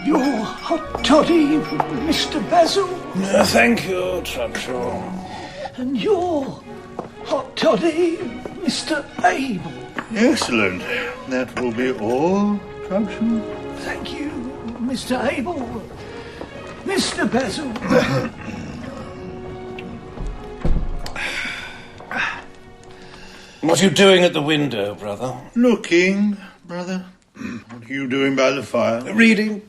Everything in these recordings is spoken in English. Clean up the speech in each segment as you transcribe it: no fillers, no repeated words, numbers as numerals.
Your hot toddy, Mr. Basil. No, thank you, Trunchbull. And your hot toddy, Mr. Abel. Excellent. That will be all, Trunchbull. Thank you, Mr. Abel. Mr. Basil. What are you doing at the window, brother? Looking, brother. What are you doing by the fire? Reading.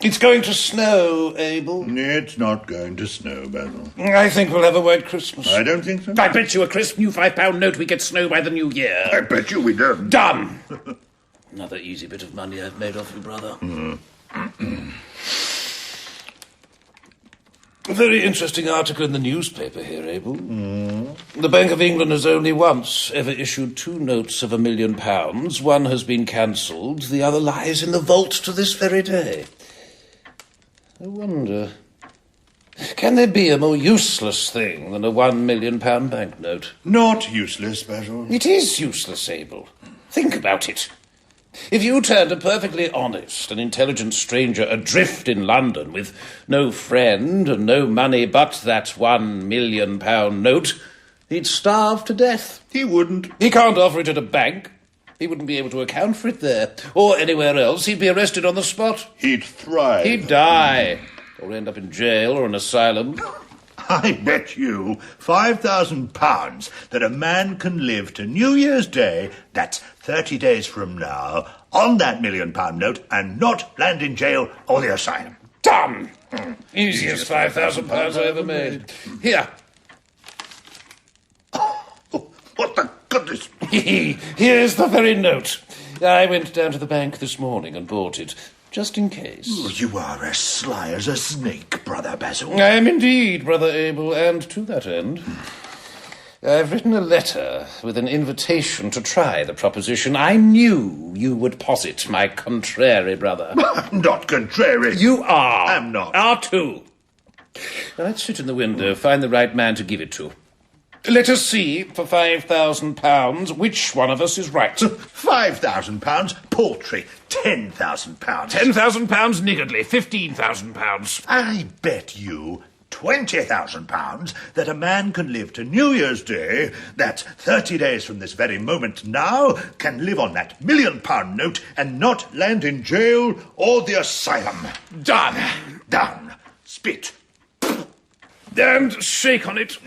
It's going to snow, Abel. It's not going to snow, Basil. I think we'll have a white Christmas. I don't think so. I bet you a crisp new £5 note we get snow by the new year. I bet you we don't. Done! Another easy bit of money I've made off you, brother. A very interesting article in the newspaper here, Abel. The Bank of England has only once ever issued 2 notes of £1 million. One has been cancelled, the other lies in the vault to this very day. I wonder, can there be a more useless thing than a £1 million banknote? Not useless, Basil. It is useless, Abel. Think about it. If you turned a perfectly honest and intelligent stranger adrift in London with no friend and no money but that £1 million note, he'd starve to death. He wouldn't. He can't offer it at a bank. He wouldn't be able to account for it there. Or anywhere else. He'd be arrested on the spot. He'd thrive. He'd die. Or end up in jail or an asylum. I bet you £5,000 that a man can live to New Year's Day, that's 30 days from now, on that £1 million note and not land in jail or the asylum. Done! Easiest £5,000 I ever made. Here. Oh, what the goodness? Here's the very note. I went down to the bank this morning and bought it, just in case. Oh, you are as sly as a snake, Brother Basil. I am indeed, Brother Abel, and to that end, I've written a letter with an invitation to try the proposition. I knew you would posit, my contrary brother. I'm not contrary. You are. I'm not. Are too. Now, let's sit in the window, find the right man to give it to. Let us see, for £5,000, which one of us is right. £5,000, paltry. £10,000. £10,000 niggardly. £15,000. I bet you £20,000 that a man can live to New Year's Day, that's 30 days from this very moment now, can live on that £1 million note and not land in jail or the asylum. Done. Done. Spit. And shake on it.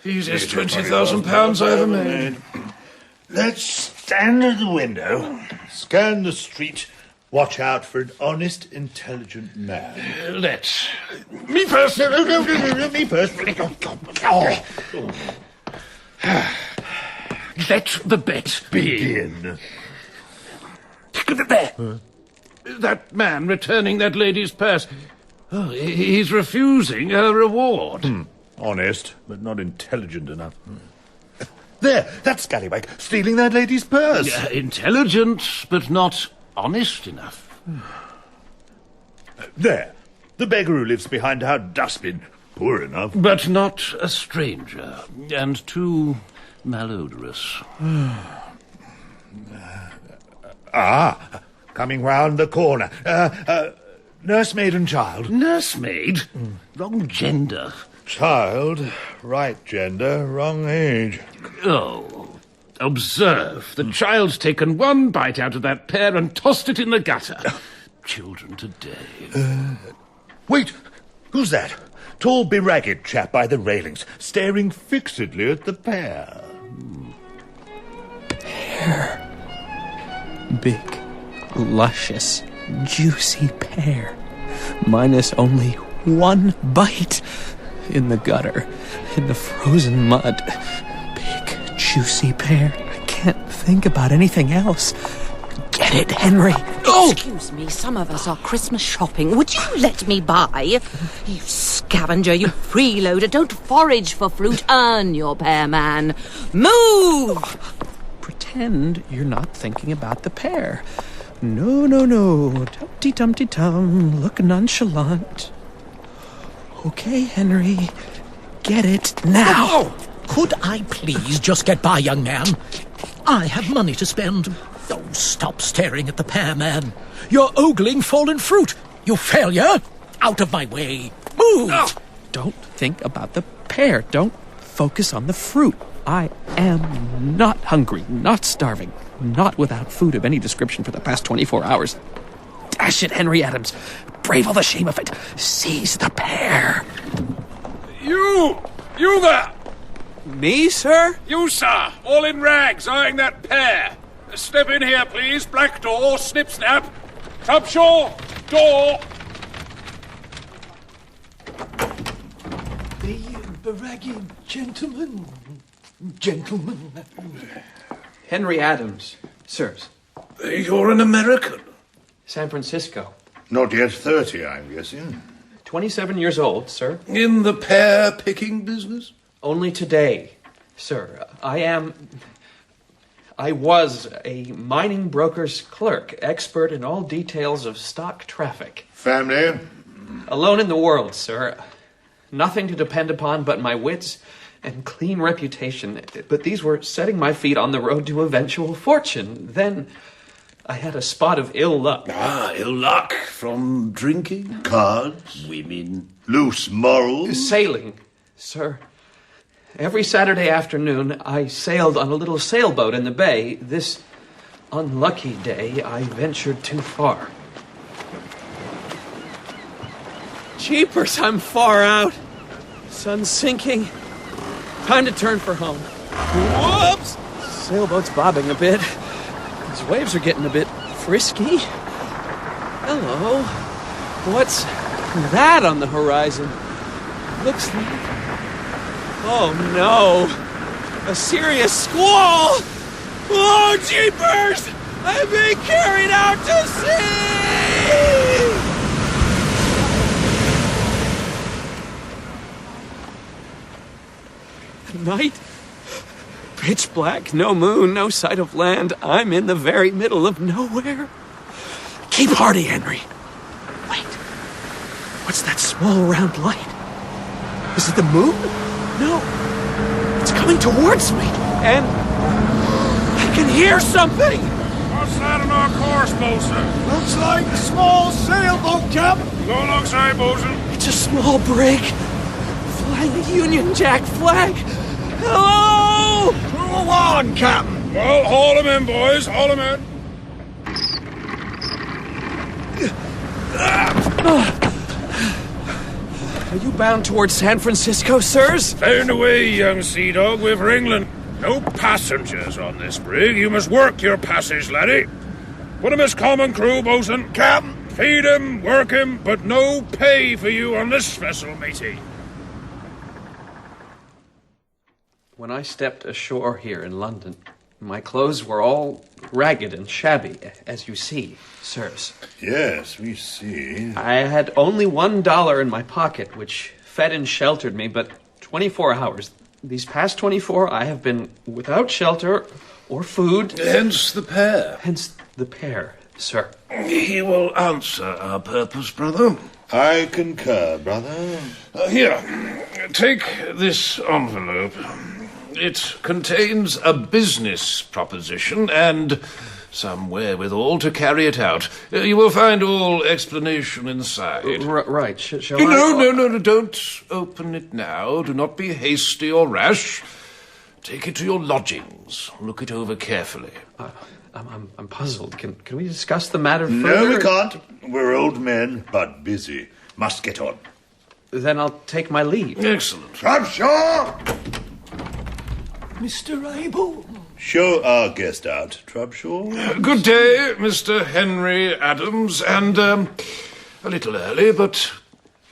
Easiest £20,000 I ever made. Let's stand at the window, scan the street, watch out for an honest, intelligent man. Let's. Me first. No, me first. Oh. Let the bet begin. There. That man returning that lady's purse. Oh, he's refusing her reward. Honest, but not intelligent enough. There, that scallywag, stealing that lady's purse. Intelligent, but not honest enough. There, the beggar who lives behind our dustbin. Poor enough. But not a stranger, and too malodorous. Coming round the corner. Nursemaid and child. Nursemaid? Wrong gender. Child, right gender, wrong age. Oh, observe. The child's taken one bite out of that pear and tossed it in the gutter. Children today. Wait, who's that? Tall, beragged chap by the railings, staring fixedly at the pear. Pear. Big, luscious, juicy pear. Minus only one bite. In the gutter, in the frozen mud. Big, juicy pear. I can't think about anything else. Get it, Henry. Oh! Excuse me, some of us are Christmas shopping. Would you let me buy? You scavenger, you freeloader. Don't forage for fruit. Earn your pear, man. Move! Pretend you're not thinking about the pear. No, no, no. Tumpty-tumpty-tum. Look nonchalant. Okay, Henry. Get it now. Oh, could I please just get by, young man? I have money to spend. Oh, stop staring at the pear, man. You're ogling fallen fruit. You failure. Out of my way. Move! Oh. Don't think about the pear. Don't focus on the fruit. I am not hungry, not starving, not without food of any description for the past 24 hours. Dash it, Henry Adams. Brave all the shame of it. Seize the pear. You there! Me, sir? You, sir, all in rags, eyeing that pear. Step in here, please. Black door, snip-snap. Trubshaw, door. The Baragian gentleman. Henry Adams, sirs. You're an American. San Francisco. Not yet 30, I'm guessing. 27 years old, sir. In the pear-picking business? Only today, sir. I was a mining broker's clerk, expert in all details of stock traffic. Family? Alone in the world, sir. Nothing to depend upon but my wits and clean reputation. But these were setting my feet on the road to eventual fortune. Then I had a spot of ill luck. Ah, ill luck. From drinking? Cards? Women? Loose morals? Sailing, sir. Every Saturday afternoon, I sailed on a little sailboat in the bay. This unlucky day, I ventured too far. Jeepers, I'm far out. Sun's sinking. Time to turn for home. Whoops! Sailboat's bobbing a bit. These waves are getting a bit frisky. Hello. What's that on the horizon? Looks like... Oh, no. A serious squall! Oh, jeepers! I'm being carried out to sea! Night? Pitch black, no moon, no sight of land. I'm in the very middle of nowhere. Keep hardy, Henry. Wait. What's that small round light? Is it the moon? No. It's coming towards me. And I can hear something. What's that on our course, bosun? Looks like a small sailboat, Captain. Go alongside, bosun. It's a small brig. Flying a Union Jack flag. Hello! Go on, Captain. Well, haul him in, boys. Haul him in. Are you bound towards San Francisco, sirs? Found away, young sea dog. We're for England. No passengers on this brig. You must work your passage, laddie. Put him as common crew, bosun. Captain. Feed him, work him, but no pay for you on this vessel, matey. When I stepped ashore here in London, my clothes were all ragged and shabby, as you see, sirs. Yes, we see. I had only $1 in my pocket, which fed and sheltered me, but 24 hours. These past 24, I have been without shelter or food. Hence the pear. Hence the pear, sir. He will answer our purpose, brother. I concur, brother. Here, take this envelope. It contains a business proposition and some wherewithal to carry it out. You will find all explanation inside. Right. Shall No, don't open it now. Do not be hasty or rash. Take it to your lodgings. Look it over carefully. I'm puzzled. Can we discuss the matter further? No, we can't. We're old men, but busy. Must get on. Then I'll take my leave. Excellent. Trubshaw! Mr. Abel. Show our guest out, Trubshaw. Good day, Mr. Henry Adams, and a little early, but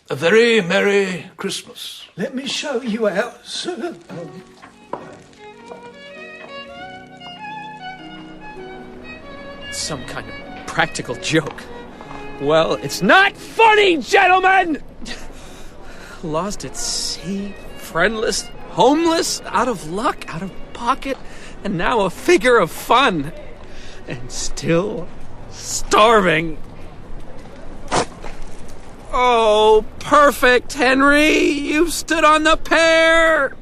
a very Merry Christmas. Let me show you out, sir. Some kind of practical joke. Well, it's not funny, gentlemen! Lost at sea, friendless, homeless, out of luck, out of pocket, and now a figure of fun. And still Starving. Oh, perfect, Henry! You've stood on the pear!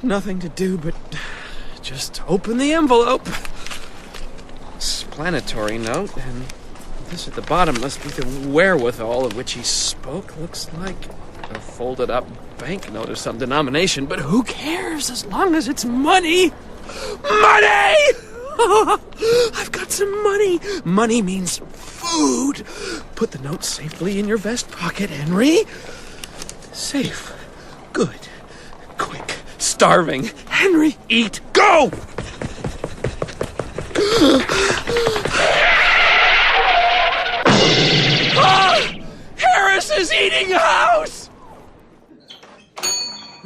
Nothing to do but just open the envelope. Explanatory note, and this at the bottom must be the wherewithal of which he spoke. Looks like a folded up banknote of some denomination, but who cares as long as it's money? Money! I've got some money. Money means food. Put the note safely in your vest pocket, Henry. Safe. Good. Quick. Starving. Henry, eat. Go! Harris is eating house!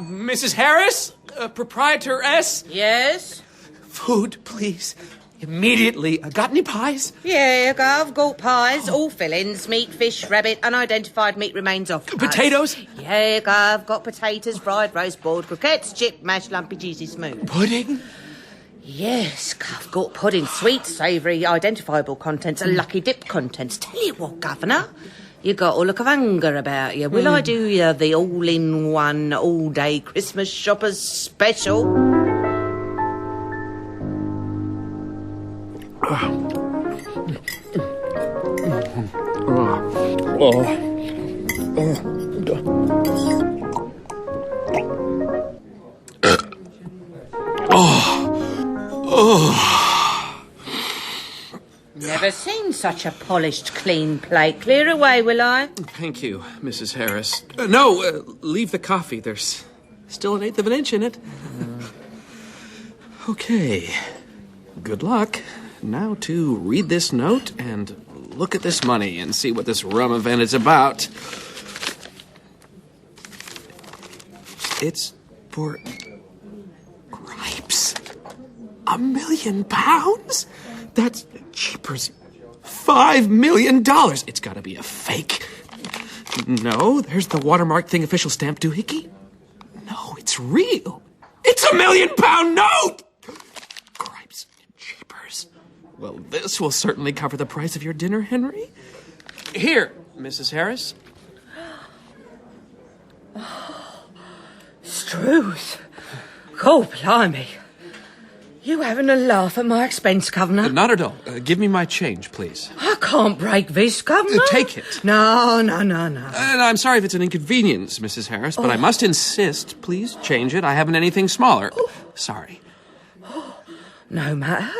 Mrs. Harris? Proprietor S? Yes? Food, please. Immediately. Got any pies? Yeah, I've got pies, all fillings, meat, fish, rabbit, unidentified meat remains off. Potatoes? Yeah, I've got potatoes, fried, roast, boiled, croquettes, chip, mashed, lumpy, cheesy, smooth. Pudding? Yes, I've got pudding, sweet, savoury, identifiable contents, and lucky dip contents. Tell you what, Governor, you got a look of hunger about you. Will I do you the all-in-one, all-day Christmas shoppers special? Never seen such a polished, clean plate. Clear away, will I? Thank you, Mrs. Harris. No, leave the coffee. There's still 1/8 of an inch in it. Okay. Good luck. Now to read this note and look at this money and see what this rum event is about. It's for gripes. £1 million? That's cheapers. $5 million. It's gotta be a fake. No, there's the watermark thing official stamp doohickey. No, it's real. It's £1 million note! Gripes. Cheapers. Well, this will certainly cover the price of your dinner, Henry. Here, Mrs. Harris. Struth. Oh, blimey. You having a laugh at my expense, Governor? Not at all. Give me my change, please. I can't break this, Governor. Take it. No. And I'm sorry if it's an inconvenience, Mrs. Harris, but I must insist. Please change it. I haven't anything smaller. Sorry. No matter.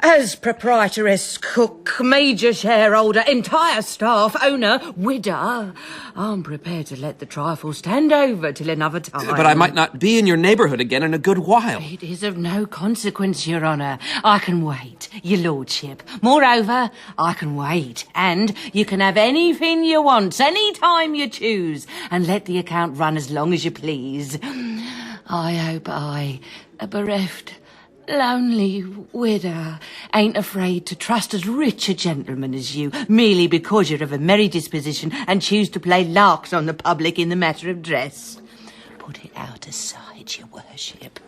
As proprietoress, cook, major shareholder, entire staff, owner, widow, I'm prepared to let the trifle stand over till another time. But I might not be in your neighbourhood again in a good while. It is of no consequence, Your Honour. I can wait, Your Lordship. Moreover, I can wait. And you can have anything you want, any time you choose, and let the account run as long as you please. I hope I, a bereft, lonely widow, ain't afraid to trust as rich a gentleman as you, merely because you're of a merry disposition and choose to play larks on the public in the matter of dress. Put it out aside, your worship.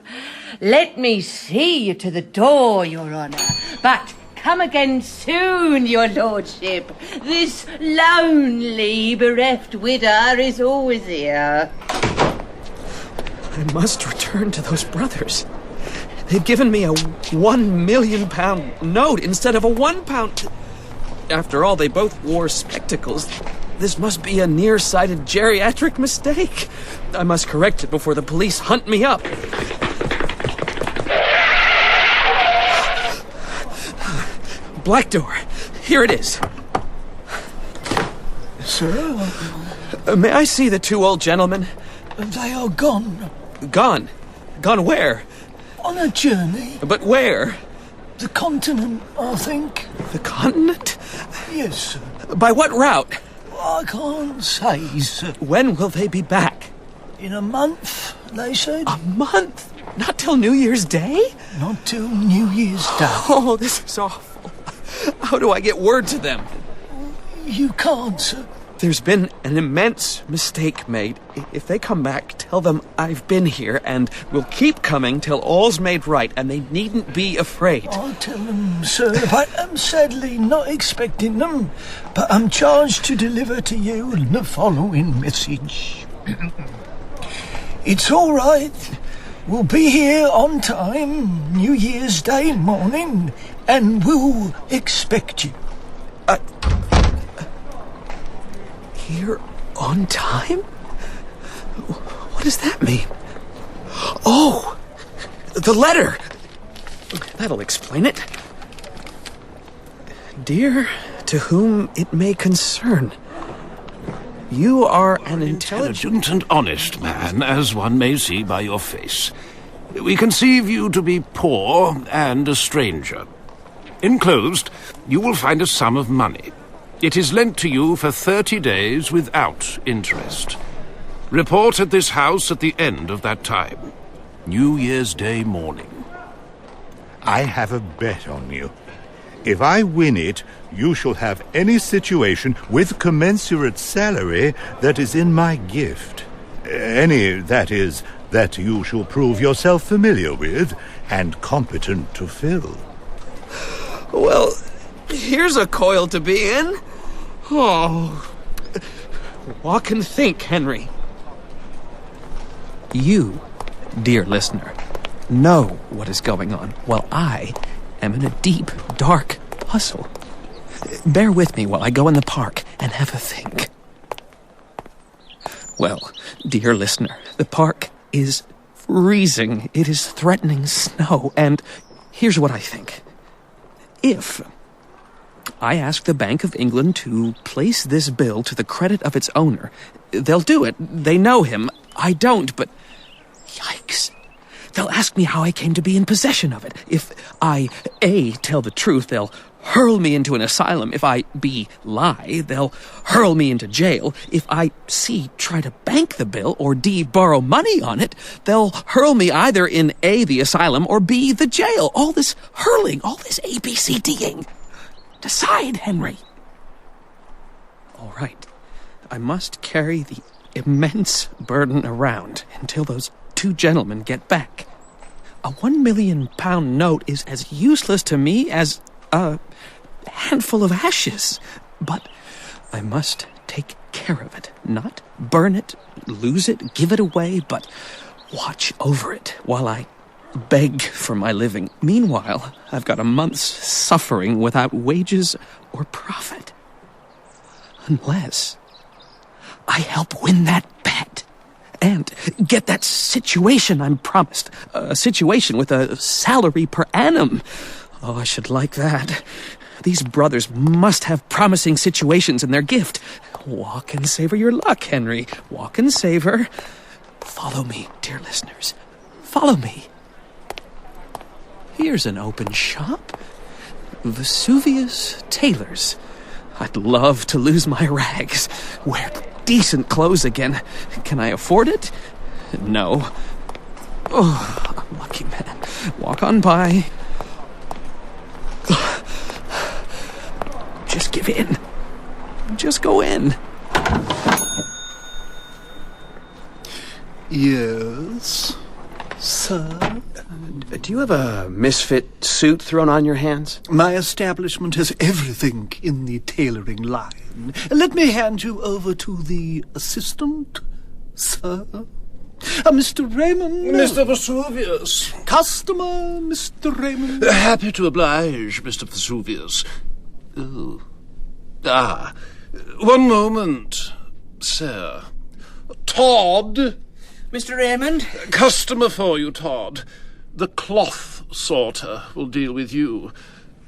Let me see you to the door, Your Honour, but come again soon, your lordship. This lonely, bereft widow is always here. I must return to those brothers. They've given me a £1 million note instead of a £1. After all, they both wore spectacles. This must be a nearsighted geriatric mistake. I must correct it before the police hunt me up. Black door. Here it is. Sir, May I see the two old gentlemen? they are gone. Gone? Gone where? On a journey. But where? The continent, I think. The continent? Yes, sir. By what route? I can't say, sir. When will they be back? In a month, they said. A month? Not till New Year's Day? Not till New Year's Day. Oh, this is awful. How do I get word to them? You can't, sir. There's been an immense mistake made. If they come back, tell them I've been here and will keep coming till all's made right, and they needn't be afraid. I'll tell them, sir, but I'm sadly not expecting them, but I'm charged to deliver to you the following message. It's all right. We'll be here on time, New Year's Day morning, and we'll expect you. Here on time? What does that mean? Oh! The letter! That'll explain it. Dear, to whom it may concern, you are an Intelligent and honest man, as one may see by your face. We conceive you to be poor and a stranger. Enclosed, you will find a sum of money. It is lent to you for 30 days without interest. Report at this house at the end of that time. New Year's Day morning. I have a bet on you. If I win it, you shall have any situation with commensurate salary that is in my gift. Any, that is, that you shall prove yourself familiar with and competent to fill. Well, here's a coil to be in. Oh. Walk and think, Henry. You, dear listener, know what is going on, while I am in a deep, dark puzzle. Bear with me while I go in the park and have a think. Well, dear listener, the park is freezing. It is threatening snow, and here's what I think. If I ask the Bank of England to place this bill to the credit of its owner, they'll do it. They know him. I don't, but yikes. They'll ask me how I came to be in possession of it. If I, A, tell the truth, they'll hurl me into an asylum. If I, B, lie, they'll hurl me into jail. If I, C, try to bank the bill, or D, borrow money on it, they'll hurl me either in A, the asylum, or B, the jail. All this hurling, all this ABCDing. Decide, Henry. All right. I must carry the immense burden around until those two gentlemen get back. A £1 million note is as useless to me as a handful of ashes. But I must take care of it. Not burn it, lose it, give it away, but watch over it while I beg for my living. Meanwhile, I've got a month's suffering without wages or profit. Unless I help win that bet and get that situation I'm promised. A situation with a salary per annum. Oh, I should like that. These brothers must have promising situations in their gift. Walk and savor your luck, Henry. Walk and savor. Follow me, dear listeners. Follow me. Here's an open shop. Vesuvius Tailors. I'd love to lose my rags. Wear decent clothes again. Can I afford it? No. Oh, unlucky man. Walk on by. Just give in. Just go in. Yes, sir? Do you have a misfit suit thrown on your hands? My establishment has everything in the tailoring line. Let me hand you over to the assistant, sir. Mr. Raymond. Mr. Vesuvius. Customer, Mr. Raymond. Happy to oblige, Mr. Vesuvius. Oh. Ah. One moment, sir. Todd. Mr. Raymond? Customer for you, Todd. The cloth sorter will deal with you,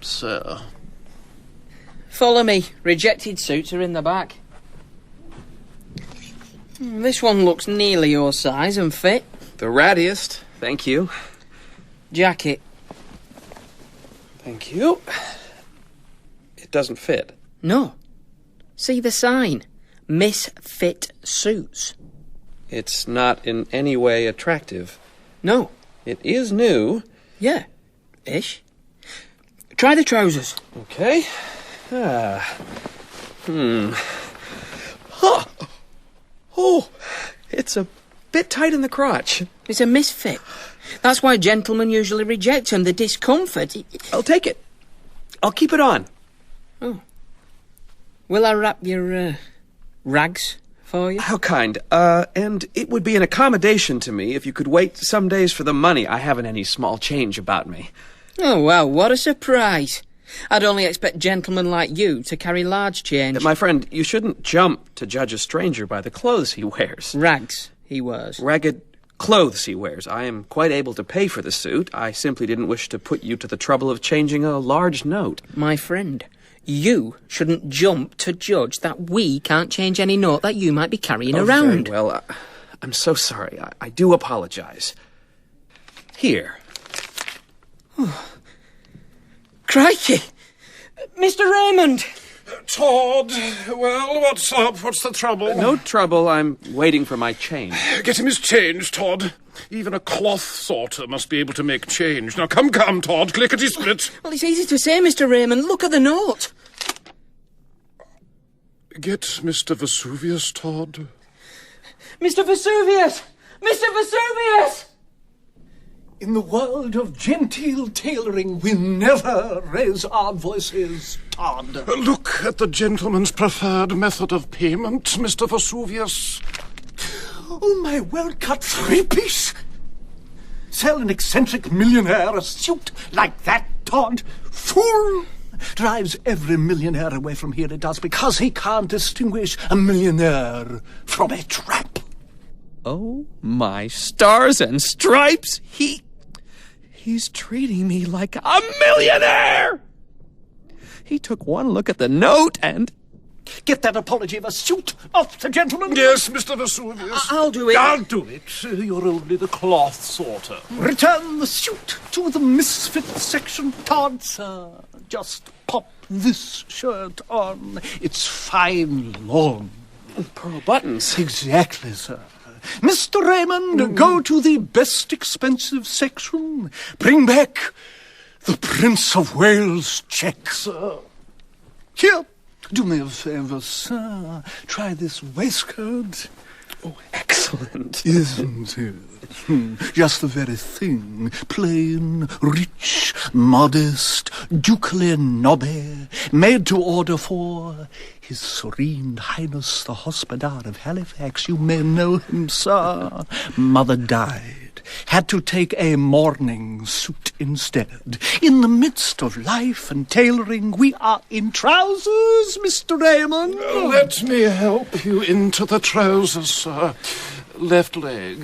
sir. Follow me. Rejected suits are in the back. This one looks nearly your size and fit. The rattiest. Thank you. Jacket. Thank you. It doesn't fit. No. See the sign. Misfit suits. It's not in any way attractive. No. It is new. Yeah. Ish. Try the trousers. Okay. It's a bit tight in the crotch. It's a misfit. That's why gentlemen usually reject them, the discomfort. I'll take it. I'll keep it on. Oh. Will I wrap your, rags for you? How kind. And it would be an accommodation to me if you could wait some days for the money. I haven't any small change about me. Oh, wow, what a surprise. I'd only expect gentlemen like you to carry large change. My friend, you shouldn't jump to judge a stranger by the clothes he wears. Rags, he wears. Ragged clothes he wears. I am quite able to pay for the suit. I simply didn't wish to put you to the trouble of changing a large note. My friend, you shouldn't jump to judge that we can't change any note that you might be carrying around. Very well, I'm so sorry. I do apologize. Here. Crikey! Mr. Raymond! Todd, well, what's up? What's the trouble? No trouble. I'm waiting for my change. Get him his change, Todd. Even a cloth sorter must be able to make change. Now, come, Todd, clickety-split. Well, it's easy to say, Mr. Raymond. Look at the note. Get Mr. Vesuvius, Todd. Mr. Vesuvius! Mr. Vesuvius! In the world of genteel tailoring, we never raise our voices, Todd. Look at the gentleman's preferred method of payment, Mr. Vesuvius. Oh, my well-cut three-piece! Sell an eccentric millionaire a suit like that, Todd? Fool! Drives every millionaire away from here, it does, because he can't distinguish a millionaire from a tramp. Oh, my stars and stripes! He's treating me like a millionaire! He took one look at the note and... Get that apology of a suit off the gentleman. Yes, Mr. Vesuvius. I'll do it. I'll do it. You're only the cloth sorter. Return the suit to the misfit section, Todd, sir. Just pop this shirt on. It's fine lawn. Pearl buttons. Exactly, sir. Mr. Raymond, go to the best expensive section. Bring back the Prince of Wales check, sir. Here, do me a favour, sir. Try this waistcoat. Oh, excellent. Isn't it? Just the very thing. Plain, rich, modest, ducally nobby, made to order for His Serene Highness the Hospodar of Halifax. You may know him, sir. Mother died. Had to take a mourning suit instead. In the midst of life and tailoring, we are in trousers, Mr. Raymond. Let me help you into the trousers, sir. Left leg.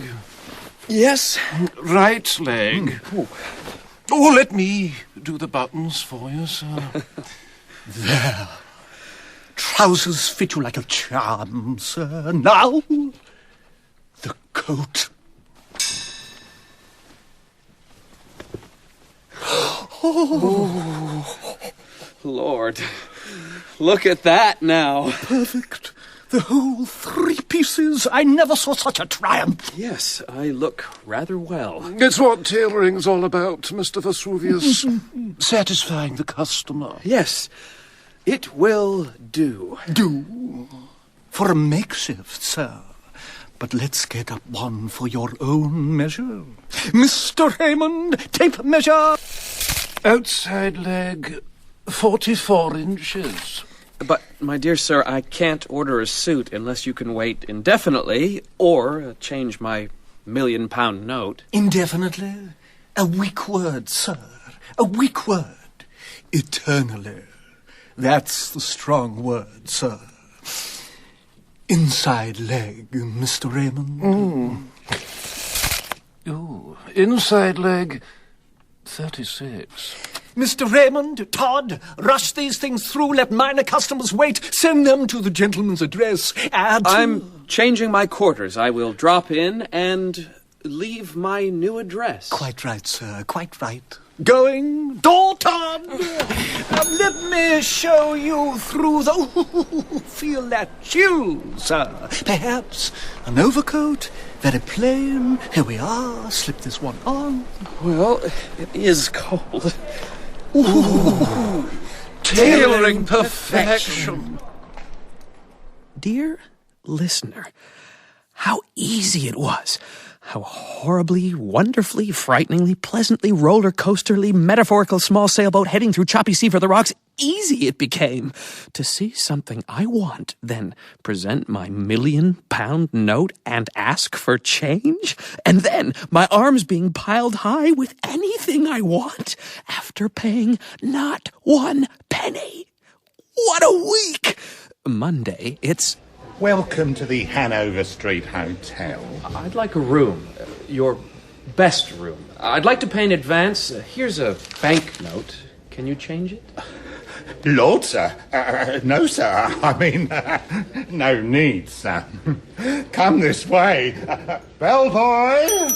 Yes. Right leg. Oh, let me do the buttons for you, sir. There. Trousers fit you like a charm, sir. Now, the coat. Oh, Lord. Look at that now. Perfect. The whole 3 pieces. I never saw such a triumph. Yes, I look rather well. It's what tailoring's all about, Mr. Vesuvius. Satisfying the customer. Yes, it will do. Do. For a makeshift, sir. But let's get up one for your own measure. Mr. Raymond, tape measure. Outside leg, 44 inches. But, my dear sir, I can't order a suit unless you can wait indefinitely or change my £1 million note. Indefinitely? A weak word, sir. A weak word. Eternally. That's the strong word, sir. Inside leg, Mr. Raymond. Oh, inside leg, 36. Mr. Raymond, Todd, rush these things through. Let minor customers wait. Send them to the gentleman's address. I'm changing my quarters. I will drop in and leave my new address. Quite right, sir. Quite right. Going, door, Todd. Let me show you through the... feel that chill, sir. Perhaps an overcoat, very plain. Here we are. Slip this one on. Well, it is cold. Ooh. Tailoring perfection. Dear listener, How easy it was. How horribly, wonderfully, frighteningly, pleasantly, roller coasterly, metaphorical small sailboat heading through choppy sea for the rocks easy it became to see something I want, then present my £1,000,000 note and ask for change, and then my arms being piled high with anything I want after paying not 1 penny. What a week! Monday, it's... Welcome to the Hanover Street Hotel. I'd like a room. Your best room. I'd like to pay in advance. Here's a banknote. Can you change it? Lord, sir. No, sir. I mean, no need, sir. Come this way. Bellboy,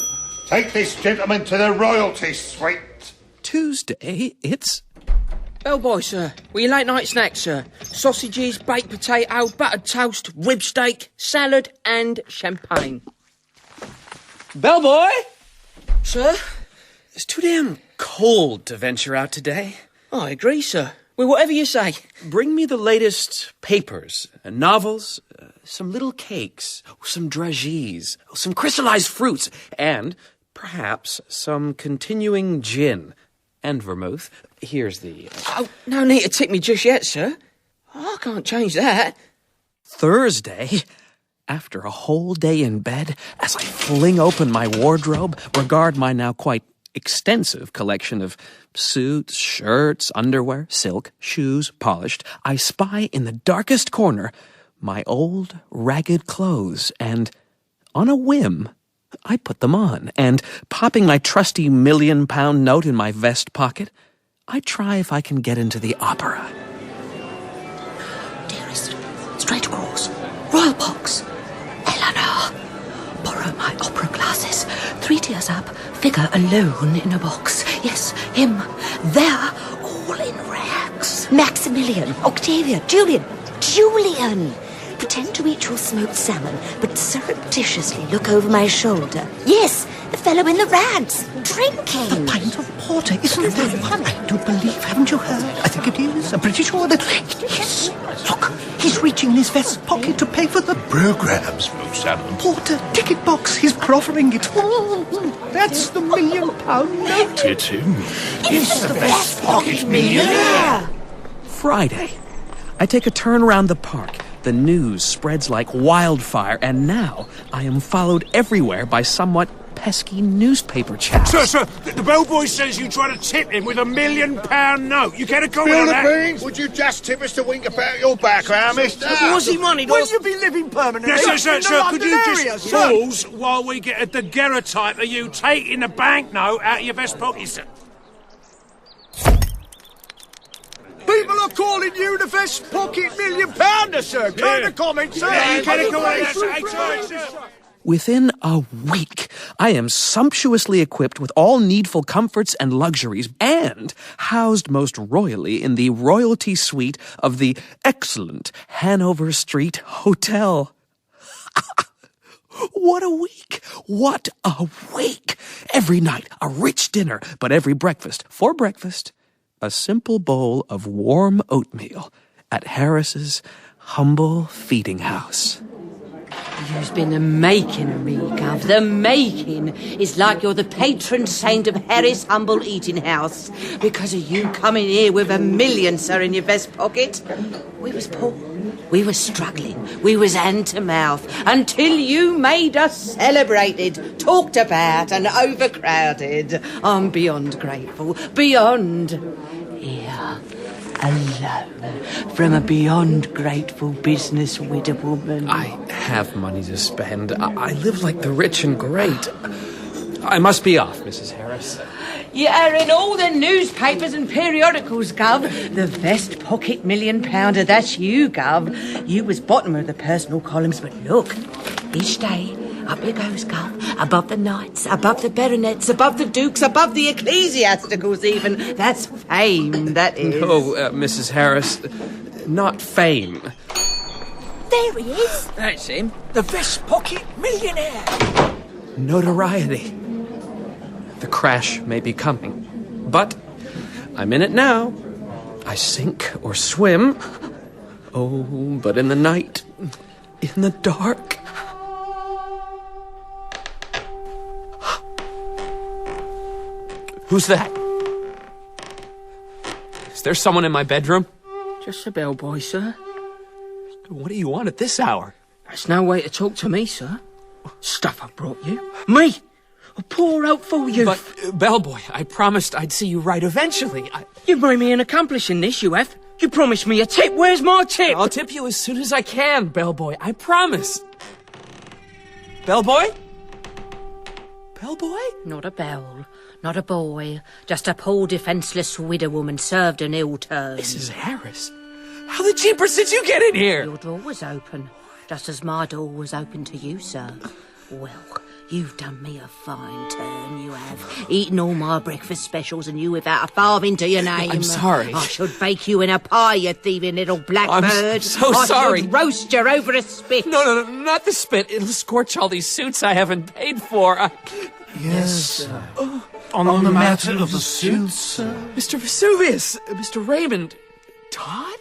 take this gentleman to the royalty suite. Tuesday, it's... Bellboy, sir. With your late night snacks, sir. Sausages, baked potato, buttered toast, rib steak, salad and champagne. Bellboy! Sir? It's too damn cold to venture out today. I agree, sir. Well, whatever you say. Bring me the latest papers, novels, some little cakes, some dragees, some crystallized fruits, and perhaps some continuing gin and vermouth. Here's the... Oh, no need to tip me just yet, sir. I can't change that. Thursday, after a whole day in bed, as I fling open my wardrobe, regard my now quite extensive collection of suits, shirts, underwear, silk, shoes, polished, I spy in the darkest corner my old, ragged clothes, and, on a whim, I put them on, and, popping my trusty £1,000,000 note in my vest pocket, I try if I can get into the opera. Dearest, straight across. Royal box. Eleanor. Borrow my opera glasses. 3 tiers up. Figure alone in a box. Yes, him. There. All in rags. Maximilian. Octavia. Julian. Pretend to eat your smoked salmon, but surreptitiously look over my shoulder. Yes, the fellow in the rags, drinking. A pint of porter, isn't that one? I do believe, haven't you heard? I think it is. I'm pretty sure that... Yes, look, he's reaching in his vest pocket to pay for the programme, smoked salmon. Porter, ticket box, he's proffering it. That's the £1,000,000 note. It's him. It's the vest pocket millionaire. Friday, I take a turn round the park. The news spreads like wildfire, and now I am followed everywhere by somewhat pesky newspaper chaps. Sir, the bellboy says you try to tip him with £1,000,000 note. You get a comment on that? Beans, would you just tip us to wink about your background, mister? What's he money? Will you be living permanently? Yes, sir. Could you area, just sir? pause while we get a daguerreotype of you taking the banknote out of your vest pocket, sir? People are calling you the vest pocket £1,000,000, sir. Turn the comment, sir. Yeah, you get a comment on that, sir. Within a week, I am sumptuously equipped with all needful comforts and luxuries, and housed most royally in the royalty suite of the excellent Hanover Street Hotel. What a week! What a week! Every night, a rich dinner, but every breakfast, for breakfast, a simple bowl of warm oatmeal at Harris's humble feeding house. You've been the making of me, Gov. The making. It's like you're the patron saint of Harris' humble eating house. Because of you coming here with £1,000,000, sir, in your vest pocket. We was poor. We was struggling. We was hand to mouth. Until you made us celebrated, talked about and overcrowded. I'm beyond grateful. Beyond. Here. Alone. From a beyond grateful business widow woman. I have money to spend. I live like the rich and great. I must be off, Mrs. Harris. You're in all the newspapers and periodicals, Gov. The vest pocket £1,000,000, that's you, Gov. You was bottom of the personal columns, but look, each day, up you goes, Gov. Above the knights, above the baronets, above the dukes, above the ecclesiasticals even. That's fame, that is. No, Mrs. Harris, not fame. There he is. That's him. The vest pocket millionaire. Notoriety. The crash may be coming, but I'm in it now. I sink or swim. Oh, but in the night, in the dark, Who's that? Is there someone in my bedroom? Just a bellboy, sir. What do you want at this hour? That's no way to talk to me, sir. Stuff I brought you. Me! I'll pour out for you. But, bellboy, I promised I'd see you right eventually. You've made me an accomplice in this, you have. You promised me a tip. Where's my tip? I'll tip you as soon as I can, bellboy. I promise. Bellboy? Bellboy? Not a bell, not a boy, just a poor defenceless widow woman served an ill turn. Mrs. Harris, how the jeepers did you get in here? Your door was open, just as my door was open to you, sir. Well, you've done me a fine turn, you have. Eaten all my breakfast specials and you without a farthing to your name. I'm sorry. I should bake you in a pie, you thieving little blackbird. I'm so sorry. I should roast you over a spit. No, not the spit. It'll scorch all these suits I haven't paid for. Yes, sir. On the matter of the suits, sir? Mr. Vesuvius, Mr. Raymond, Todd?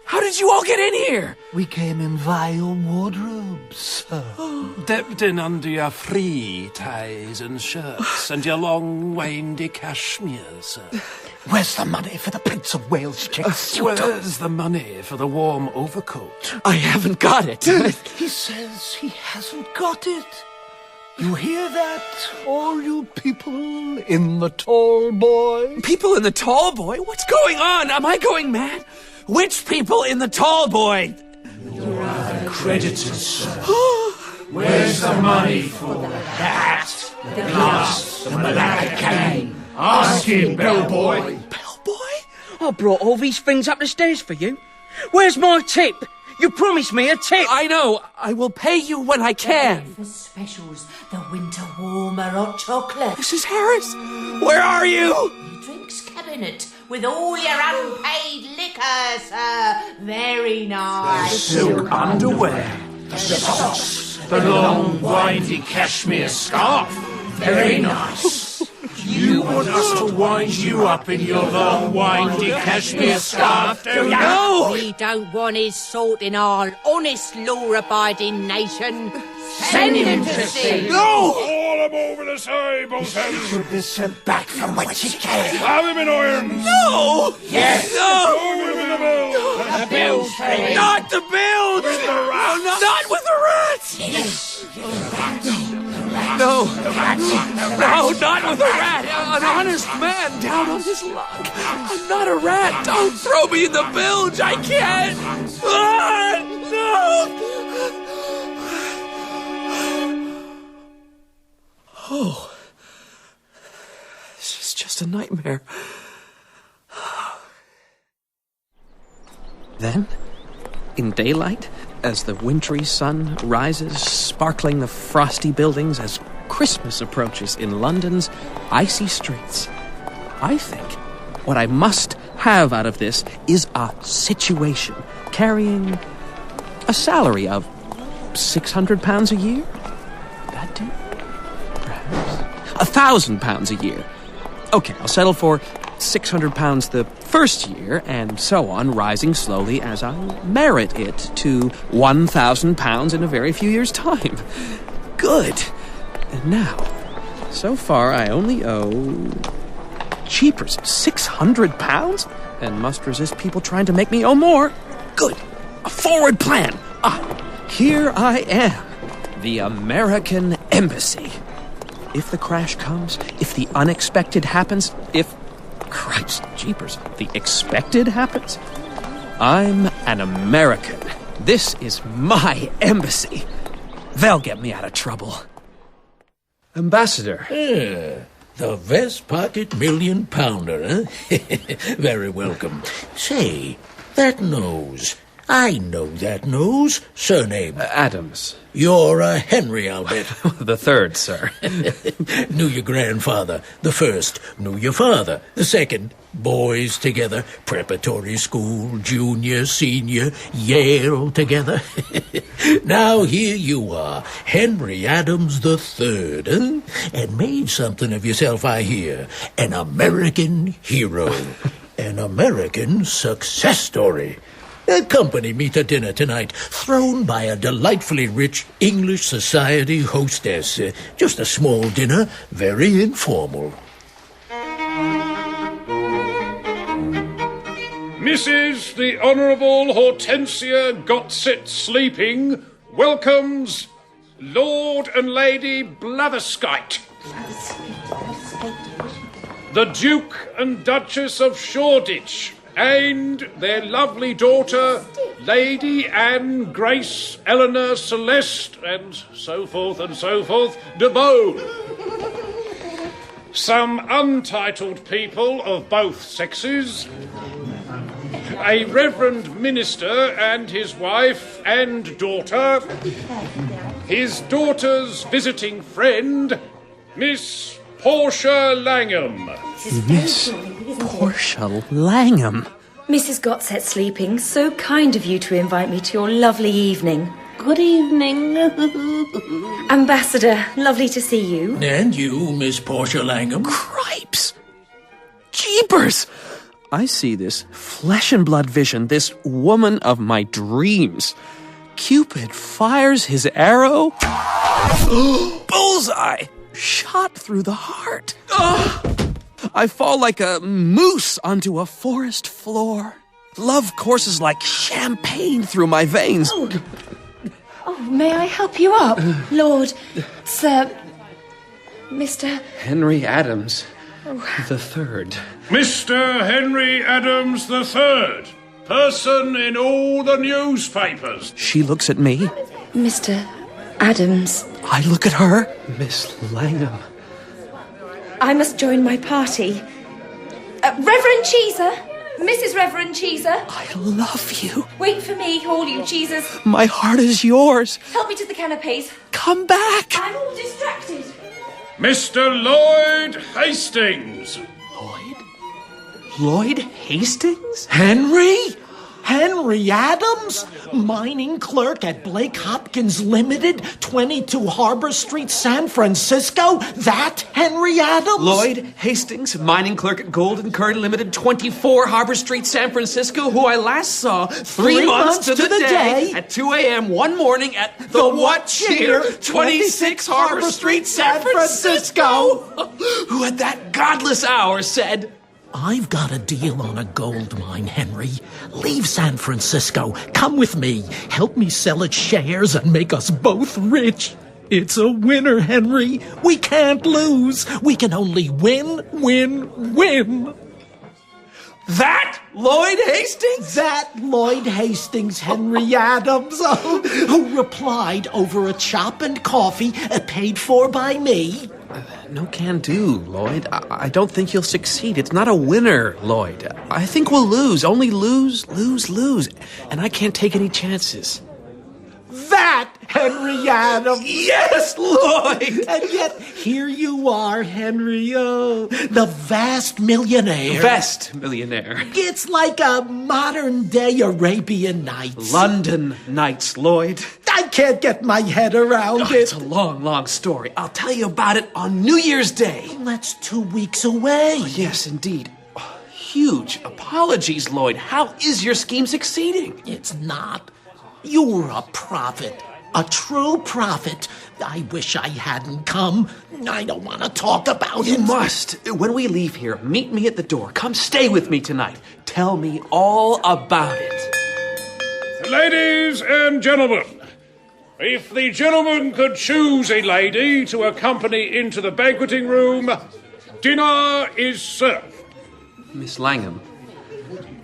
How did you all get in here? We came in vile wardrobes, sir. Dipped in under your free ties and shirts and your long, windy cashmere, sir. Where's the money for the Prince of Wales check suit? Where's the money for the warm overcoat? I haven't got it. He says he hasn't got it. You hear that, all you people in the tall boy? People in the tall boy? What's going on? Am I going mad? Which people in the tall boy? You're uncredited, sir. Where's the money for that? The glass, the Malacca cane. Ask him, bellboy. Bellboy? I brought all these things up the stairs for you. Where's my tip? You promised me a tip. I know. I will pay you when I can. Breakfast specials, the winter warmer hot chocolate. Mrs. Harris, where are you? The drinks cabinet with all your unpaid liquor, sir. Very nice. The silk underwear, the socks, the long, windy cashmere scarf. Very nice. You want us to wind you up in your long, windy cashmere scarf, do you? No! We don't want his sort in our honest, law-abiding nation. Send him to sea. No! Haul him over the side, both ends. Should be sent back from whence he came. Have him in irons. No! Yes! No! Throw him in the bilge. The bilge train. Not the bilge! With the rats. Not with the rats! Yes. No, not with a rat. An honest man down on his luck. I'm not a rat. Don't throw me in the bilge. I can't. No. Oh, this is just a nightmare. Then, in daylight, as the wintry sun rises, sparkling the frosty buildings as Christmas approaches in London's icy streets, I think what I must have out of this is a situation carrying a salary of £600 a year. Would that do? Perhaps £1,000 a year. Okay, I'll settle for £600 the first year, and so on, rising slowly as I merit it to £1,000 in a very few years' time. Good. And now, so far I only owe cheapers £600, and must resist people trying to make me owe more. Good. A forward plan. Here I am, the American Embassy. If the crash comes, if the unexpected happens, if Christ jeepers, the expected happens, I'm an American. This is my embassy. They'll get me out of trouble. Ambassador. The vest pocket £1,000,000, eh? Very welcome. Say, that nose. I know that nose. Surname? Adams. You're Henry, I'll bet. The third, sir. Knew your grandfather. The first. Knew your father. The second. Boys together. Preparatory school, junior, senior, Yale together. Now here you are, Henry Adams the third, eh? And made something of yourself, I hear. An American hero. An American success story. Accompany me to dinner tonight, thrown by a delightfully rich English society hostess. Just a small dinner, very informal. Mrs. the Honourable Hortensia Gotsit Sleeping welcomes Lord and Lady Blatherskite, the Duke and Duchess of Shoreditch, and their lovely daughter, Lady Anne Grace Eleanor Celeste, and so forth, de Beau. Some untitled people of both sexes, a Reverend Minister and his wife and daughter, his daughter's visiting friend, Miss Portia Langham. Miss Portia Langham. Mrs. Gotset Sleeping, so kind of you to invite me to your lovely evening. Good evening. Ambassador, lovely to see you. And you, Miss Portia Langham. Cripes! Jeepers! I see this flesh and blood vision, this woman of my dreams. Cupid fires his arrow. Bullseye! Shot through the heart. I fall like a moose onto a forest floor. Love courses like champagne through my veins. Oh, may I help you up? Lord, Sir, Mr. Henry Adams, the third. Mr. Henry Adams III, person in all the newspapers. She looks at me. Mr. Adams. I look at her. Miss Langham. I must join my party. Reverend Cheeser! Mrs. Reverend Cheeser! I love you. Wait for me, all you cheesers. My heart is yours. Help me to the canapes. Come back. I'm all distracted. Mr. Lloyd Hastings. Lloyd Hastings? Henry? Henry Adams? Mining clerk at Blake Hopkins Limited, 22 Harbor Street, San Francisco? That Henry Adams? Lloyd Hastings, mining clerk at Golden Curtain Limited, 24 Harbor Street, San Francisco, who I last saw 3 months to the day at 2 a.m. one morning at the What Cheer, 26 Harbor Street, San Francisco, who at that godless hour said, I've got a deal on a gold mine, Henry. Leave San Francisco. Come with me. Help me sell its shares and make us both rich. It's a winner, Henry. We can't lose. We can only win, win, win. That Lloyd Hastings? That Lloyd Hastings, Henry Adams, who replied over a chop and coffee paid for by me. No can do, Lloyd. I don't think you'll succeed. It's not a winner, Lloyd. I think we'll lose. Only lose. And I can't take any chances. That Henry Adams! Yes, Lloyd! And yet, here you are, Henry, the vast millionaire. Vast millionaire. It's like a modern-day Arabian Nights. London Nights, Lloyd. I can't get my head around it. It's a long, long story. I'll tell you about it on New Year's Day. That's 2 weeks away. Oh, yes, indeed. Huge apologies, Lloyd. How is your scheme succeeding? It's not. You're a prophet. A true prophet. I wish I hadn't come. I don't want to talk about it. You must. When we leave here, meet me at the door. Come stay with me tonight. Tell me all about it. Ladies and gentlemen, if the gentleman could choose a lady to accompany into the banqueting room, dinner is served. Miss Langham,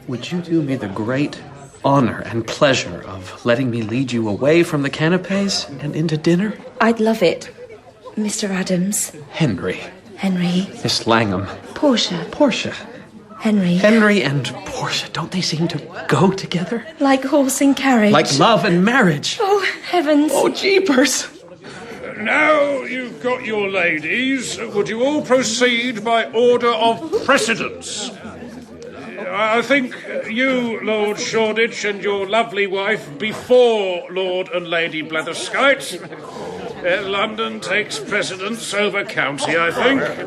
would you do me the great honor and pleasure of letting me lead you away from the canapes and into dinner? I'd love it. Mr. Adams. Henry. Miss Langham. Portia. Henry and Portia, don't they seem to go together? Like horse and carriage. Like love and marriage. Oh, heavens. Oh, jeepers. Now you've got your ladies, would you all proceed by order of precedence? I think you, Lord Shoreditch, and your lovely wife before Lord and Lady Blatherskite. London takes precedence over county, I think. I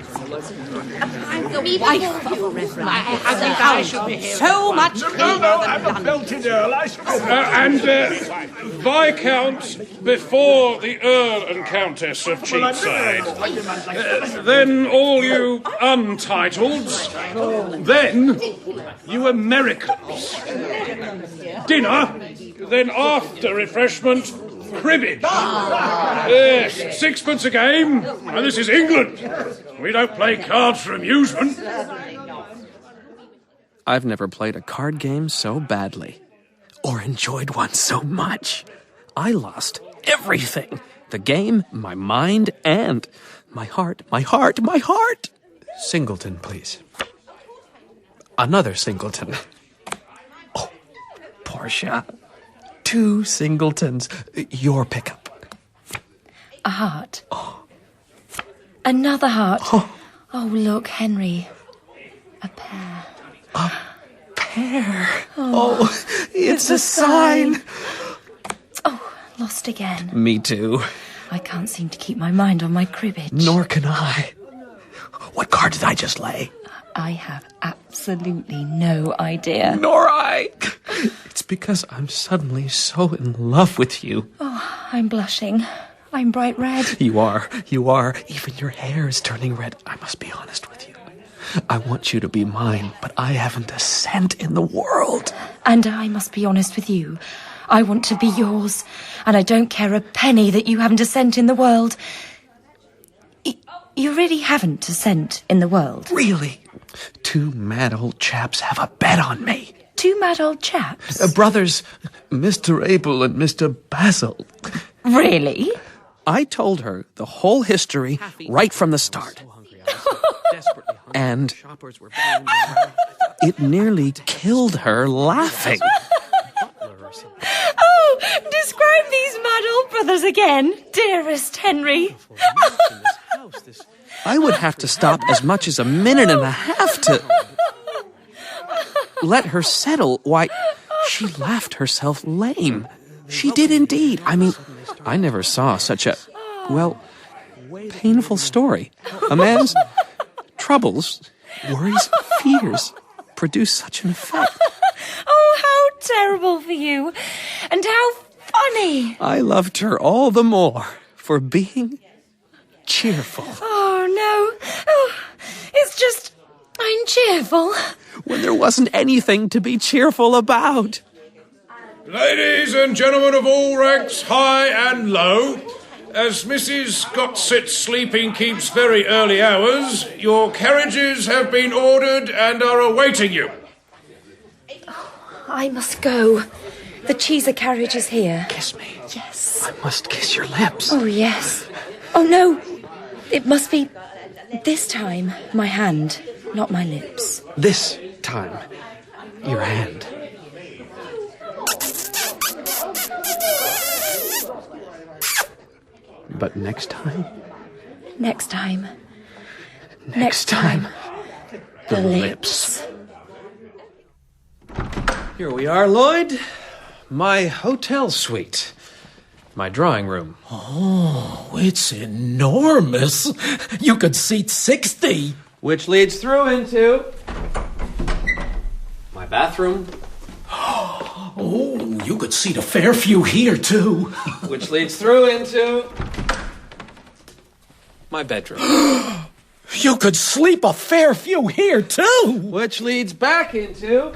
think I should be here. So much No, I'm a belted earl. I should be And Viscount before the Earl and Countess of Cheapside. Then all you untitles. Then you Americans. Dinner. Then after refreshment, cribbage. Yes, 6pence a game. And this is England. We don't play cards for amusement. I've never played a card game so badly, or enjoyed one so much. I lost everything. The game, my mind, and my heart. Singleton, please. Another singleton. Oh, Portia. 2 singletons. Your pickup. A heart. Another heart. Oh, look, Henry. A pair. A pair. Oh, it's a sign. Oh, lost again. Me too. I can't seem to keep my mind on my cribbage. Nor can I. What card did I just lay? I have absolutely no idea. Nor I. It's because I'm suddenly so in love with you. Oh, I'm blushing. I'm bright red. You are. Even your hair is turning red. I must be honest with you. I want you to be mine, but I haven't a cent in the world. And I must be honest with you. I want to be yours, and I don't care a penny that you haven't a cent in the world. You really haven't a cent in the world? Really? 2 mad old chaps have a bet on me. 2 mad old chaps? Brothers, Mr. Abel and Mr. Basil. Really? I told her the whole history right from the start. And it nearly killed her laughing. Oh, describe these mad old brothers again, dearest Henry. I would have to stop as much as a minute and a half to let her settle. Why, she laughed herself lame. She did indeed. I mean, I never saw such a, well, painful story. A man's troubles, worries, fears produce such an effect. Oh, how terrible for you. And how funny. I loved her all the more for being cheerful. Oh, no. Oh, it's just, I'm cheerful. When there wasn't anything to be cheerful about. Ladies and gentlemen of all ranks, high and low, as Mrs. Gotsit's sleeping keeps very early hours, your carriages have been ordered and are awaiting you. I must go. The Cheeser carriage is here. Kiss me. Yes. I must kiss your lips. Oh, yes. Oh, no. It must be this time my hand, not my lips. This time, your hand. But next time? Next time. Next time. The lips. Here we are, Lloyd. My hotel suite. My drawing room. Oh, it's enormous. You could seat 60. Which leads through into my bathroom. Oh, you could seat a fair few here, too. Which leads through into my bedroom. You could sleep a fair few here, too. Which leads back into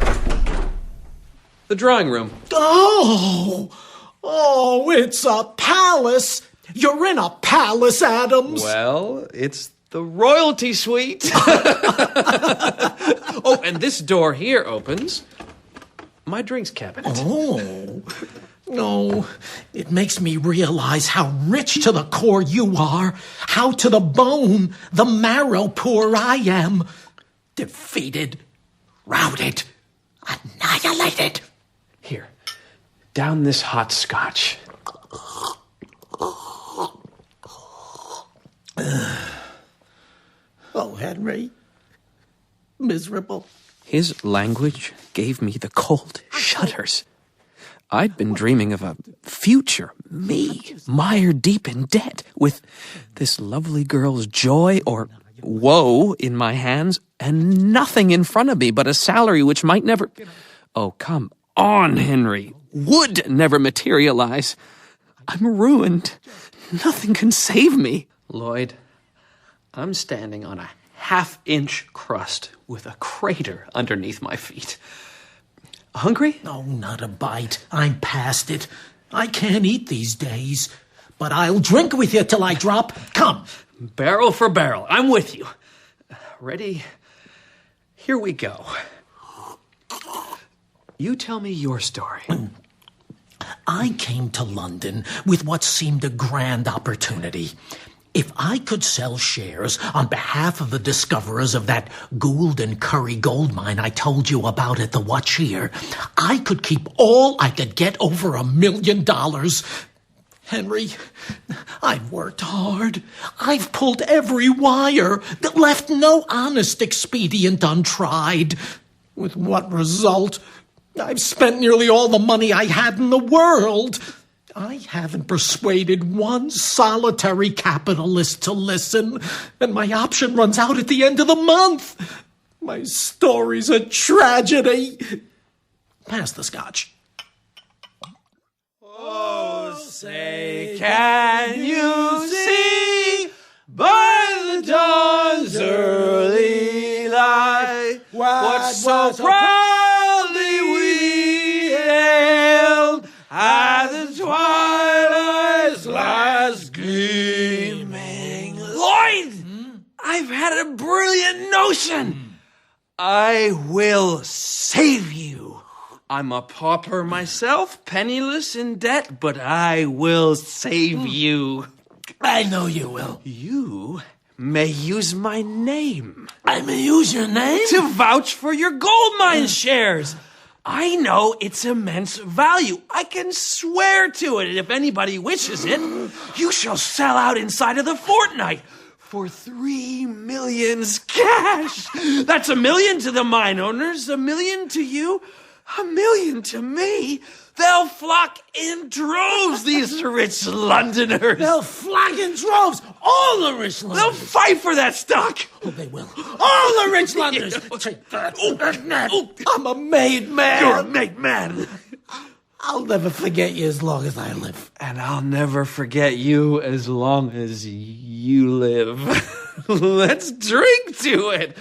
the drawing room. Oh, it's a palace. You're in a palace, Adams. Well, it's the royalty suite. Oh, and this door here opens my drinks cabinet. Oh, no. It makes me realize how rich to the core you are, how to the bone, the marrow poor I am. Defeated, routed, annihilated. Here, down this hot scotch. Oh, Henry. Miserable. His language gave me the cold shudders. I'd been dreaming of a future Me, mired deep in debt, with this lovely girl's joy or woe in my hands, and nothing in front of me but a salary which might never... Oh, come on, Henry. Would never materialize. I'm ruined. Nothing can save me. Lloyd, I'm standing on a half-inch crust with a crater underneath my feet. Hungry? No, not a bite. I'm past it. I can't eat these days. But I'll drink with you till I drop. Come. Barrel for barrel. I'm with you. Ready? Here we go. You tell me your story. I came to London with what seemed a grand opportunity. If I could sell shares on behalf of the discoverers of that Gould and Curry gold mine I told you about at the Watch Here, I could keep all I could get over $1 million. Henry, I've worked hard. I've pulled every wire, that left no honest expedient untried. With what result? I've spent nearly all the money I had in the world. I haven't persuaded one solitary capitalist to listen, and my option runs out at the end of the month. My story's a tragedy. Pass the scotch. Oh, say, can you see by the dawn's early light what so proudly we hailed at the twilight's last gleaming? Lloyd! I've had a brilliant notion. I will save you. I'm a pauper myself, penniless in debt, but I will save you. I know you will. You may use my name. I may use your name? To vouch for your gold mine shares. I know its immense value. I can swear to it, and if anybody wishes it, you shall sell out inside of the fortnight for 3 million cash. That's $1 million to the mine owners, $1 million to you, $1 million to me. They'll flock in droves, these rich Londoners. They'll flock in droves, all the rich Londoners. They'll fight for that stock. Oh, they will. All the rich Londoners. Take that. I'm a made man. You're a made man. I'll never forget you as long as I live. And I'll never forget you as long as you live. Let's drink to it.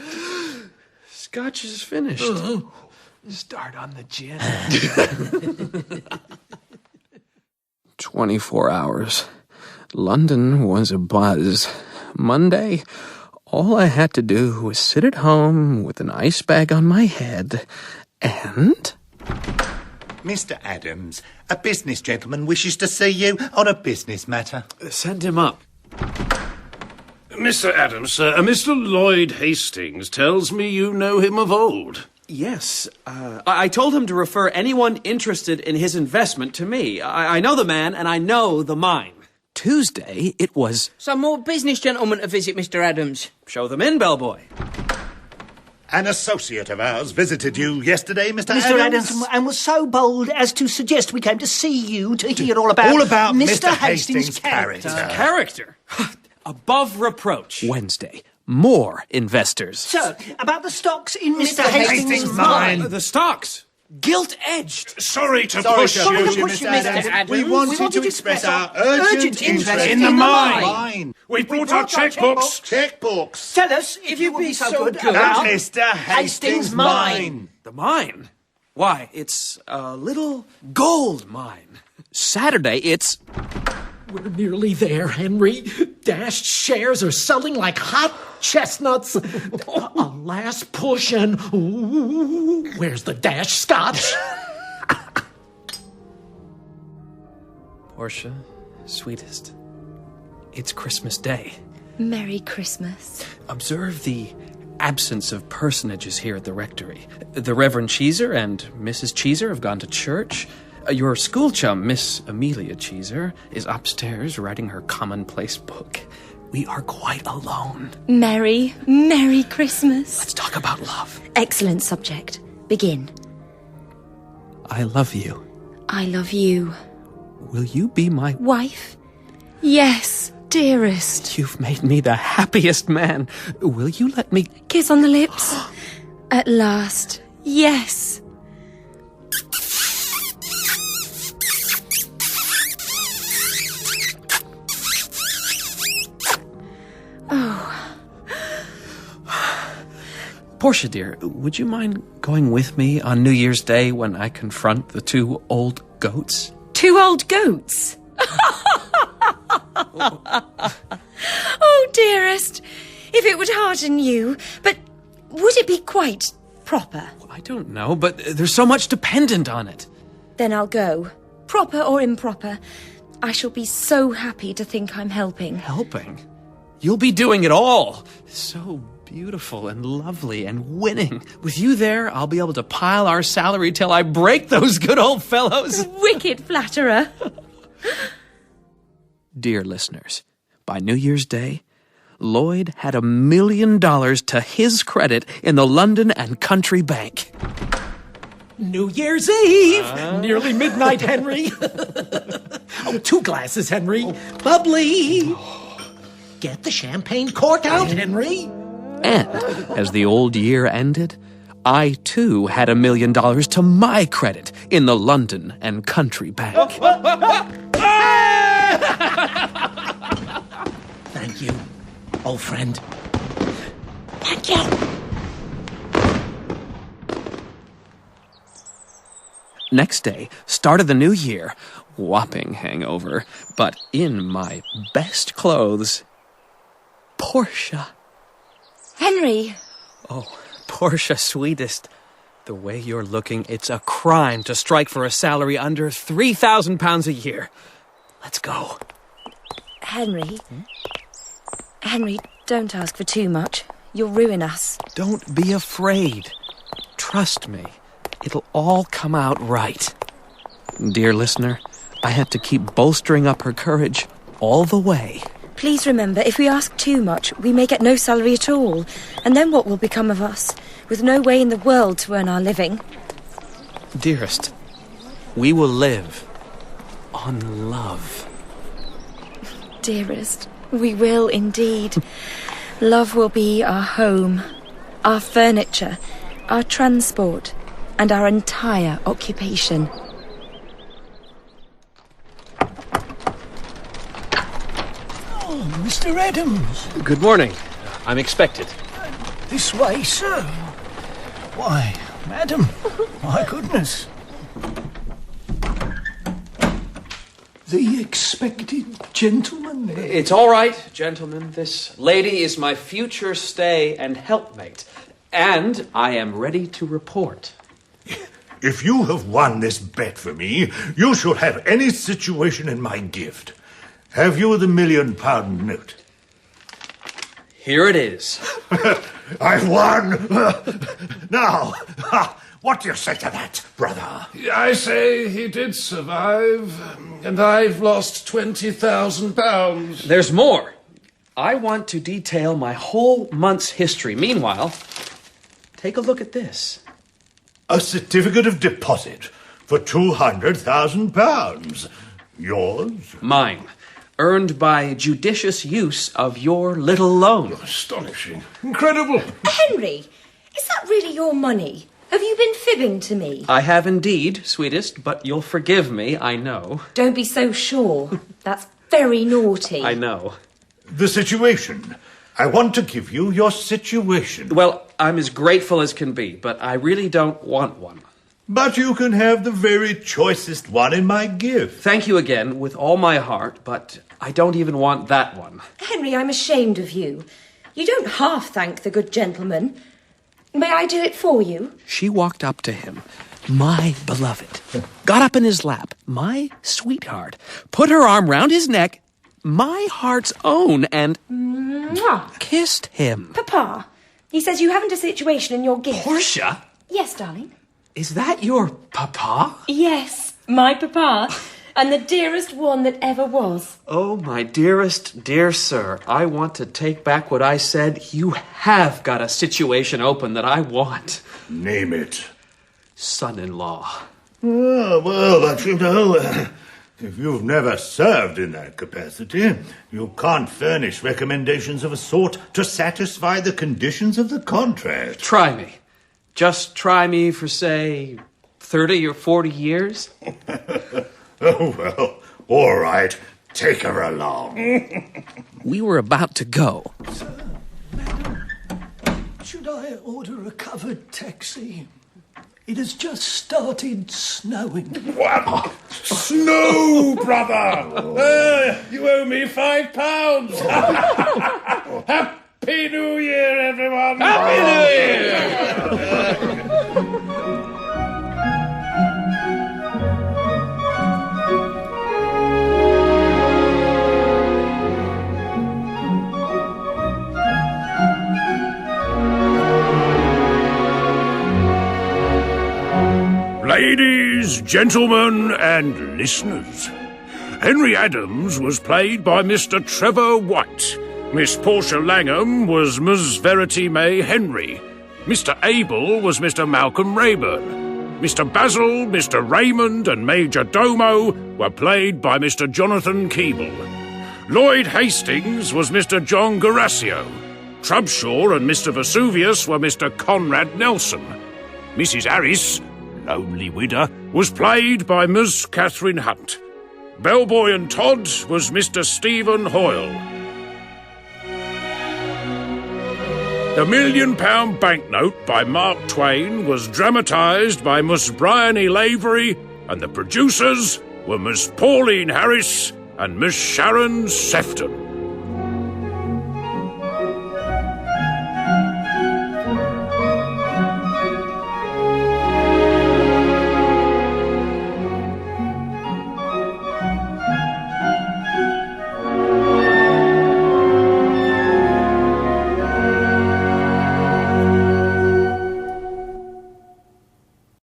Scotch is finished. Start on the gin. 24 hours. London was abuzz. Monday, all I had to do was sit at home with an ice bag on my head and... Mr. Adams, a business gentleman wishes to see you on a business matter. Send him up. Mr. Adams, Mr. Lloyd Hastings tells me you know him of old. Yes, I told him to refer anyone interested in his investment to me. I know the man, and I know the mine. Tuesday, it was... Some more business gentlemen to visit, Mr. Adams. Show them in, bellboy. An associate of ours visited you yesterday, Mr. Mr. Adams. And was so bold as to suggest we came to see you to hear all about Mr. Hastings' character. Character? Above reproach. Wednesday. More investors. So, about the stocks in Mr. Hastings' mine. The stocks. Gilt-edged. Sorry to push you, Mr. Adams. We wanted to express our urgent interest in the mine. We brought our checkbooks. Checkbooks. Tell us, if you'd be so good, About Mr. Hastings' mine. The mine? Why, it's a little gold mine. Saturday, it's... We're nearly there, Henry. Dashed shares are selling like hot chestnuts. A last push and... Ooh, where's the dash scotch? Portia, sweetest, it's Christmas Day. Merry Christmas. Observe the absence of personages here at the rectory. The Reverend Cheeser and Mrs. Cheeser have gone to church. Your school chum, Miss Amelia Cheeser, is upstairs writing her commonplace book. We are quite alone. Merry Christmas. Let's talk about love. Excellent subject. Begin. I love you. I love you. will you be my... Wife? Yes, dearest. You've made me the happiest man. Will you let me... Kiss on the lips. At last. Yes. Oh. Portia, dear, would you mind going with me on New Year's Day when I confront the 2 old goats? 2 old goats? Oh, dearest, if it would hearten you, but would it be quite proper? I don't know, but there's so much dependent on it. Then I'll go. Proper or improper, I shall be so happy to think I'm helping. Helping? You'll be doing it all. So beautiful and lovely and winning. With you there, I'll be able to pile our salary till I break those good old fellows. Wicked flatterer. Dear listeners, by New Year's Day, Lloyd had $1 million to his credit in the London and Country Bank. New Year's Eve! Nearly midnight, Henry. 2 glasses, Henry. Bubbly. Get the champagne cork out, Henry. And as the old year ended, I too had $1 million to my credit in the London and Country Bank. Thank you, old friend. Thank you. Next day, start of the new year, whopping hangover, but in my best clothes, Portia. Henry. Oh, Portia, sweetest. The way you're looking, it's a crime to strike for a salary under £3,000 a year. Let's go. Henry. Henry, don't ask for too much. You'll ruin us. Don't be afraid. Trust me. It'll all come out right. Dear listener, I had to keep bolstering up her courage all the way. Please remember, if we ask too much, we may get no salary at all. And then what will become of us, with no way in the world to earn our living? Dearest, we will live on love. Dearest, we will indeed. Love will be our home, our furniture, our transport, and our entire occupation. Oh, Mr. Adams. Good morning. I'm expected. This way, sir. Why, madam, my goodness. The expected gentleman. It's all right, gentlemen. This lady is my future stay and helpmate, and I am ready to report. If you have won this bet for me, you shall have any situation in my gift. Have you the £1 million note? Here it is. I've won! Now, what do you say to that, brother? I say he did survive, and I've lost £20,000. There's more. I want to detail my whole month's history. Meanwhile, take a look at this. A certificate of deposit for £200,000. Yours? Mine. Earned by judicious use of your little loan. Astonishing. Incredible. Henry, is that really your money? Have you been fibbing to me? I have indeed, sweetest, but you'll forgive me, I know. Don't be so sure. That's very naughty. I know. The situation. I want to give you your situation. Well, I'm as grateful as can be, but I really don't want one. But you can have the very choicest one in my gift. Thank you again, with all my heart, but I don't even want that one. Henry, I'm ashamed of you. You don't half thank the good gentleman. May I do it for you? She walked up to him, my beloved, got up in his lap, my sweetheart, put her arm round his neck, my heart's own, and Mwah. Kissed him. Papa, he says you haven't a situation in your gift. Portia? Yes, darling. Is that your papa? Yes, my papa, and the dearest one that ever was. Oh, my dearest, dear sir, I want to take back what I said. You have got a situation open that I want. Name it. Son-in-law. Oh, well, but you know, If you've never served in that capacity, you can't furnish recommendations of a sort to satisfy the conditions of the contract. Try me. Just try me for, say, 30 or 40 years? Oh, well, all right. Take her along. We were about to go. Sir, madam, should I order a covered taxi? It has just started snowing. What? Snow, brother! You owe me £5. Happy New Year, everyone! Happy New Year! Ladies, gentlemen, and listeners, Henry Adams was played by Mr. Trevor White. Miss Portia Langham was Ms. Verity May Henry. Mr. Abel was Mr. Malcolm Rayburn. Mr. Basil, Mr. Raymond, and Major Domo were played by Mr. Jonathan Keeble. Lloyd Hastings was Mr. John Garasio. Trubshaw and Mr. Vesuvius were Mr. Conrad Nelson. Mrs. Harris, lonely widow, was played by Ms. Catherine Hunt. Bellboy and Todd was Mr. Stephen Hoyle. The £1 Million Banknote by Mark Twain was dramatised by Miss Bryony Lavery, and the producers were Miss Pauline Harris and Miss Sharon Sefton.